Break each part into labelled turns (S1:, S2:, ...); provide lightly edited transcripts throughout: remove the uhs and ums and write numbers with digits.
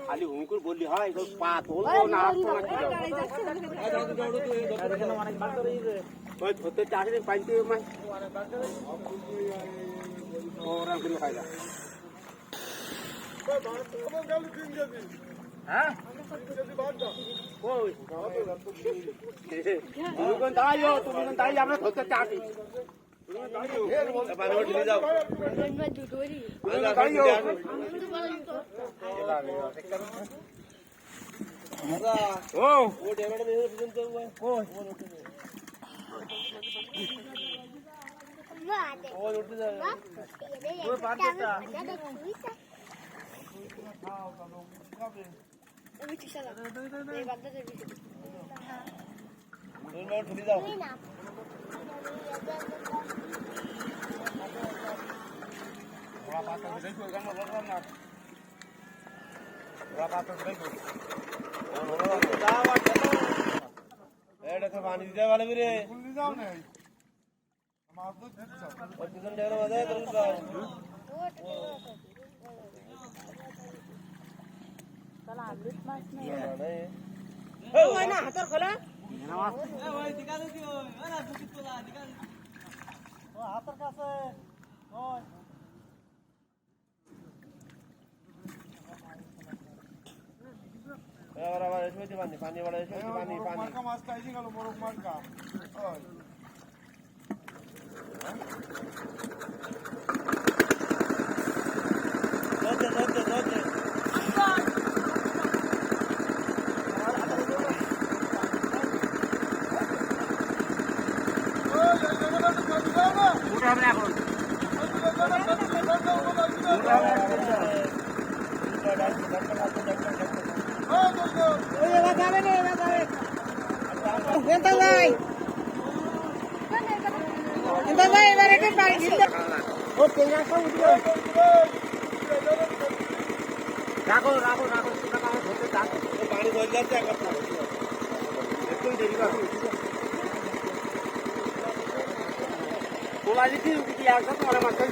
S1: খালি হুমকুর বললি হয় পা তোলবো না ধরতে চাকরি পাইতে ওরা করে খাই না হ্যাঁ তুমি তাই আমরা ধরতে চাকরি पानी दे वाले भी रे हाथर खोला हाथर कासे पानी पानी वाला पानी पानी का मास्क आइजी गलो मोरक मार का ओय दोते दोते दोते उठा ना এখন রাখো রাখো রাখো পানি ভরে যাচ্ছে একটু দেরি করো তোলা দিচ্ছি একদম তোমার মাথায়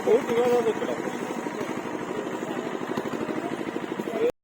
S1: बहुत